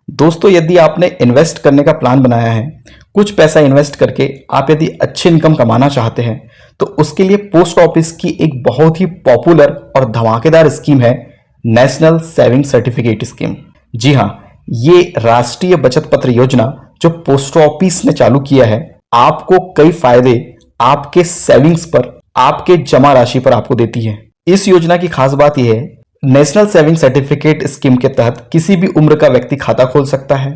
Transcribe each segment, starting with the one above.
दोस्तों, यदि आपने इन्वेस्ट करने का प्लान बनाया है, कुछ पैसा इन्वेस्ट करके आप यदि अच्छी इनकम कमाना चाहते हैं, तो उसके लिए पोस्ट ऑफिस की एक बहुत ही पॉपुलर और धमाकेदार स्कीम है नेशनल सेविंग सर्टिफिकेट स्कीम। जी हाँ, ये राष्ट्रीय बचत पत्र योजना जो पोस्ट ऑफिस ने चालू किया है, आपको कई फायदे आपके सेविंग्स पर, आपके जमा राशि पर आपको देती है। इस योजना की खास बात यह है, नेशनल सेविंग सर्टिफिकेट स्कीम के तहत किसी भी उम्र का व्यक्ति खाता खोल सकता है।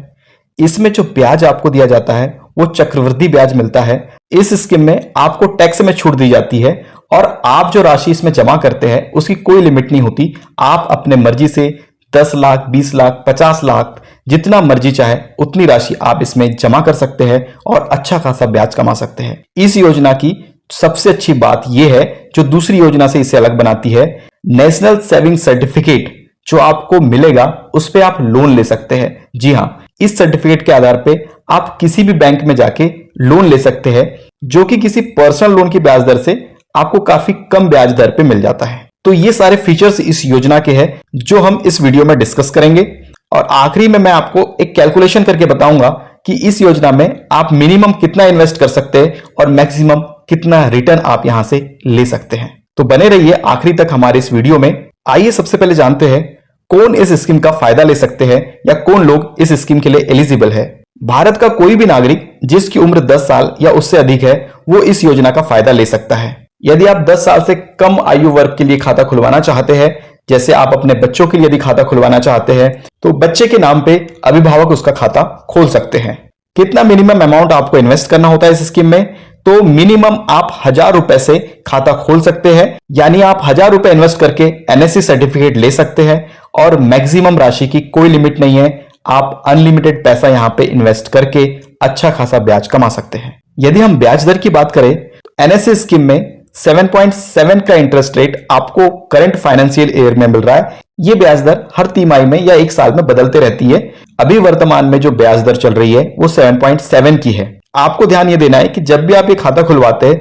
इसमें जो ब्याज आपको दिया जाता है वो चक्रवृद्धि ब्याज मिलता है। इस स्कीम में आपको टैक्स में छूट दी जाती है और आप जो राशि इसमें जमा करते हैं उसकी कोई लिमिट नहीं होती। आप अपने मर्जी से 10 लाख, 20 लाख, 50 लाख, जितना मर्जी चाहे उतनी राशि आप इसमें जमा कर सकते हैं और अच्छा खासा ब्याज कमा सकते हैं। इस योजना की सबसे अच्छी बात यह है, जो दूसरी योजना से इसे अलग बनाती है, नेशनल सेविंग सर्टिफिकेट जो आपको मिलेगा उस पे आप लोन ले सकते हैं। जी हां, इस सर्टिफिकेट के आधार पे आप किसी भी बैंक में जाके लोन ले सकते हैं, जो कि किसी पर्सनल लोन की ब्याज दर से आपको काफी कम ब्याज दर पे मिल जाता है। तो ये सारे फीचर्स इस योजना के हैं जो हम इस वीडियो में डिस्कस करेंगे और आखिरी में मैं आपको एक कैलकुलेशन करके बताऊंगा कि इस योजना में आप मिनिमम कितना इन्वेस्ट कर सकते हैं और मैक्सिमम कितना रिटर्न आप यहां से ले सकते हैं। तो बने रहिए आखिरी तक हमारे इस वीडियो में। आइए सबसे पहले जानते हैं कौन इस स्कीम का फायदा ले सकते हैं या कौन लोग इस स्कीम के लिए एलिजिबल है। भारत का कोई भी नागरिक जिसकी उम्र 10 साल या उससे अधिक है वो इस योजना का फायदा ले सकता है। यदि आप 10 साल से कम आयु वर्ग के लिए खाता खुलवाना चाहते हैं, जैसे आप अपने बच्चों के लिए यदि खाता खुलवाना चाहते हैं, तो बच्चे के नाम पे अभिभावक उसका खाता खोल सकते हैं। कितना मिनिमम अमाउंट आपको इन्वेस्ट करना होता है इस स्कीम में? तो मिनिमम आप 1000 रुपए से खाता खोल सकते हैं, यानी आप 1000 रुपए इन्वेस्ट करके एनएससी सर्टिफिकेट ले सकते हैं और मैक्सिमम राशि की कोई लिमिट नहीं है। आप अनलिमिटेड पैसा यहां पे इन्वेस्ट करके अच्छा खासा ब्याज कमा सकते हैं। यदि हम ब्याज दर की बात करें तो एनएससी स्कीम में 7.7 का इंटरेस्ट रेट आपको करंट फाइनेंशियल ईयर में मिल रहा है। यह ब्याज दर हर तिमाही में या एक साल में बदलते रहती है। अभी वर्तमान में जो ब्याज दर चल रही है वो 7.7 की है। आपको ध्यान ये देना है कि जब भी आप ये खाता खुलवाते हैं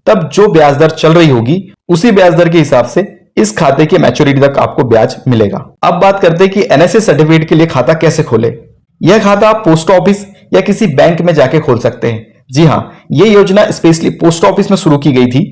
तब जो ब्याज दर चल रही होगी उसी ब्याज दर के हिसाब से इस खाते की मैच्योरिटी तक आपको ब्याज मिलेगा। अब बात करते हैं कि एनएससी सर्टिफिकेट के लिए खाता कैसे खोले। यह खाता आप पोस्ट ऑफिस या किसी बैंक में जाके खोल सकते हैं। जी हां, यह योजना स्पेशली पोस्ट ऑफिस में शुरू की गई थी,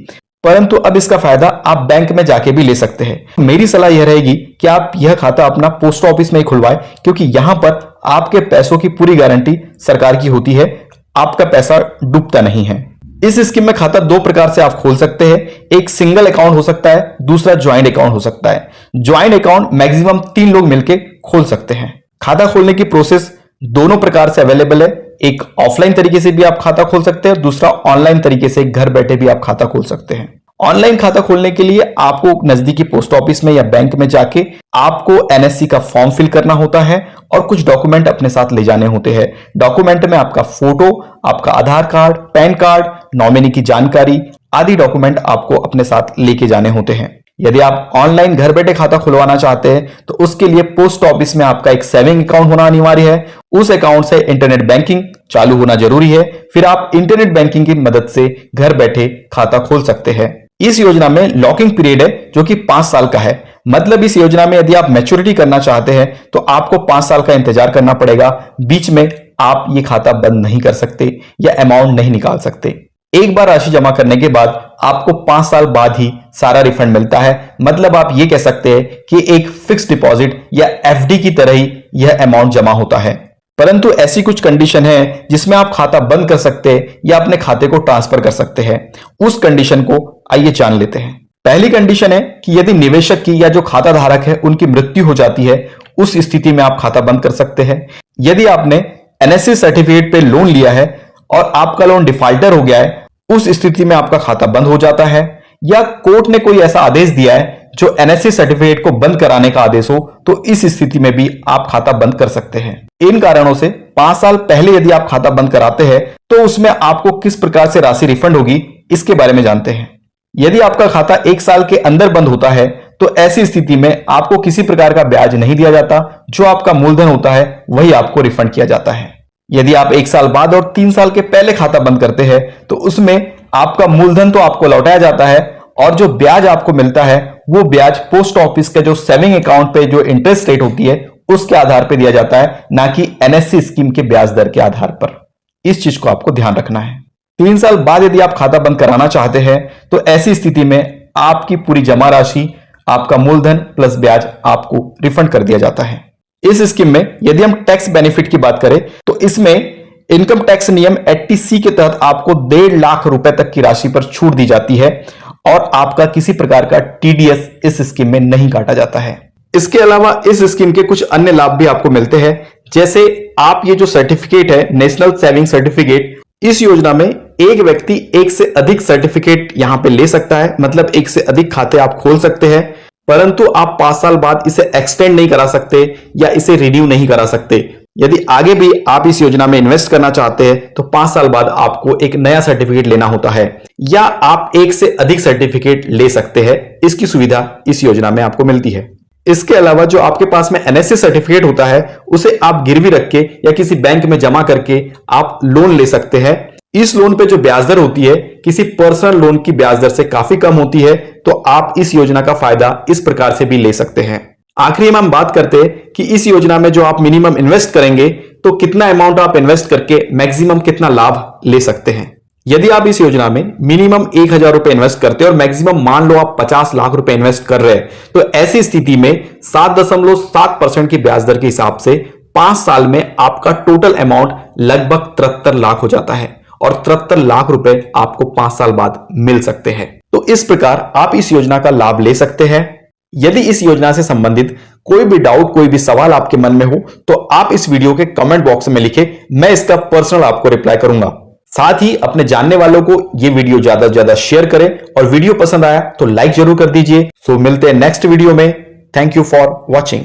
परंतु अब इसका फायदा आप बैंक में जाके भी ले सकते हैं। मेरी सलाह यह रहेगी कि आप यह खाता अपना पोस्ट ऑफिस में ही खुलवाएं, क्योंकि यहां पर आपके पैसों की पूरी गारंटी सरकार की होती है, आपका पैसा डूबता नहीं है। इस स्कीम में खाता दो प्रकार से आप खोल सकते हैं। एक सिंगल अकाउंट हो सकता है, दूसरा ज्वाइंट अकाउंट हो सकता है। ज्वाइंट अकाउंट मैक्सिमम 3 लोग मिलकर खोल सकते हैं। खाता खोलने की प्रोसेस दोनों प्रकार से अवेलेबल है। एक ऑफलाइन तरीके से भी आप खाता खोल सकते हैं, दूसरा ऑनलाइन तरीके से घर बैठे भी आप खाता खोल सकते हैं। ऑनलाइन खाता खोलने के लिए आपको नजदीकी पोस्ट ऑफिस में या बैंक में जाके आपको एनएससी का फॉर्म फिल करना होता है और कुछ डॉक्यूमेंट अपने साथ ले जाने होते हैं। डॉक्यूमेंट में आपका फोटो, आपका आधार कार्ड, पैन कार्ड, नॉमिनी की जानकारी आदि डॉक्यूमेंट आपको अपने साथ लेके जाने होते हैं। यदि आप ऑनलाइन घर बैठे खाता खुलवाना चाहते हैं तो उसके लिए पोस्ट ऑफिस में आपका एक सेविंग अकाउंट होना अनिवार्य है। उस अकाउंट से इंटरनेट बैंकिंग चालू होना जरूरी है। फिर आप इंटरनेट बैंकिंग की मदद से घर बैठे खाता खोल सकते हैं। इस योजना में लॉकिंग पीरियड है जो कि 5 साल का है। मतलब इस योजना में यदि आप मैच्योरिटी करना चाहते हैं तो आपको 5 साल का इंतजार करना पड़ेगा। बीच में आप ये खाता बंद नहीं कर सकते या अमाउंट नहीं निकाल सकते। एक बार राशि जमा करने के बाद आपको 5 साल बाद ही सारा रिफंड मिलता है। मतलब आप ये कह सकते हैं कि एक फिक्स डिपॉजिट या एफडी की तरह ही यह अमाउंट जमा होता है। परंतु ऐसी कुछ कंडीशन है जिसमें आप खाता बंद कर सकते हैं या अपने खाते को ट्रांसफर कर सकते हैं। उस कंडीशन को आइए जान लेते हैं। पहली कंडीशन है कि यदि निवेशक की या जो खाता धारक है उनकी मृत्यु हो जाती है, उस स्थिति में आप खाता बंद कर सकते हैं। यदि आपने एनएससी सर्टिफिकेट पे लोन लिया है और आपका लोन डिफॉल्टर हो गया है, उस स्थिति में आपका खाता बंद हो जाता है। या कोर्ट ने कोई ऐसा आदेश दिया है जो एनएससी सर्टिफिकेट को बंद कराने का आदेश हो, तो इस स्थिति में भी आप खाता बंद कर सकते हैं। इन कारणों से 5 साल पहले यदि आप खाता बंद कराते हैं तो उसमें आपको किस प्रकार से राशि रिफंड होगी इसके बारे में जानते हैं। यदि आपका खाता 1 साल के अंदर बंद होता है तो ऐसी स्थिति में आपको किसी प्रकार का ब्याज नहीं दिया जाता। जो आपका मूलधन होता है वही आपको रिफंड किया जाता है। यदि आप 1 साल बाद और 3 साल के पहले खाता बंद करते हैं तो उसमें आपका मूलधन तो आपको लौटाया जाता है और जो ब्याज आपको मिलता है वो ब्याज पोस्ट ऑफिस के जो सेविंग अकाउंट पे जो इंटरेस्ट रेट होती है उसके आधार पर दिया जाता है, ना कि एनएससी स्कीम के ब्याज दर के आधार पर। इस चीज को आपको ध्यान रखना है। 3 साल बाद यदि आप खाता बंद कराना चाहते हैं तो ऐसी स्थिति में आपकी पूरी जमा राशि, आपका मूलधन प्लस ब्याज आपको रिफंड कर दिया जाता है। इस स्कीम में यदि हम टैक्स बेनिफिट की बात करें तो इसमें इनकम टैक्स नियम 80C के तहत आपको 1.5 लाख रुपए तक की राशि पर छूट दी जाती है और आपका किसी प्रकार का टीडीएस इस स्कीम में नहीं काटा जाता है। इसके अलावा इस स्कीम के कुछ अन्य लाभ भी आपको मिलते हैं, जैसे आप ये जो सर्टिफिकेट है नेशनल सेविंग सर्टिफिकेट, इस योजना में एक व्यक्ति एक से अधिक सर्टिफिकेट यहां पे ले सकता है, मतलब एक से अधिक खाते आप खोल सकते हैं, परंतु आप 5 साल बाद इसे एक्सटेंड नहीं करा सकते या इसे रिन्यू नहीं करा सकते। यदि आगे भी आप इस योजना में इन्वेस्ट करना चाहते हैं तो 5 साल बाद आपको एक नया सर्टिफिकेट लेना होता है, या आप एक से अधिक सर्टिफिकेट ले सकते हैं। इसकी सुविधा इस योजना में आपको मिलती है। इसके अलावा जो आपके पास में एनएससी सर्टिफिकेट होता है उसे आप गिरवी रख के या किसी बैंक में जमा करके आप लोन ले सकते हैं। इस लोन पे जो ब्याज दर होती है किसी पर्सनल लोन की ब्याज दर से काफी कम होती है, तो आप इस योजना का फायदा इस प्रकार से भी ले सकते हैं। आखिरी में हम बात करते हैं कि इस योजना में जो आप मिनिमम इन्वेस्ट करेंगे तो कितना अमाउंट आप इन्वेस्ट करके मैक्सिमम कितना लाभ ले सकते हैं। यदि आप इस योजना में मिनिमम 1000 रुपए इन्वेस्ट करते हैं और मैक्सिमम मान लो आप 50 लाख रुपए इन्वेस्ट कर रहे हैं, तो ऐसी स्थिति में 7.7% की ब्याज दर के हिसाब से 5 साल में आपका टोटल अमाउंट लगभग 73 लाख हो जाता है और 73 लाख रुपए आपको 5 साल बाद मिल सकते हैं। तो इस प्रकार आप इस योजना का लाभ ले सकते हैं। यदि इस योजना से संबंधित कोई भी डाउट, कोई भी सवाल आपके मन में हो तो आप इस वीडियो के कमेंट बॉक्स में लिखें, मैं इसका पर्सनल आपको रिप्लाई करूंगा। साथ ही अपने जानने वालों को ये वीडियो ज्यादा से ज्यादा शेयर करें और वीडियो पसंद आया तो लाइक जरूर कर दीजिए। सो मिलते हैं नेक्स्ट वीडियो में। Thank you for watching.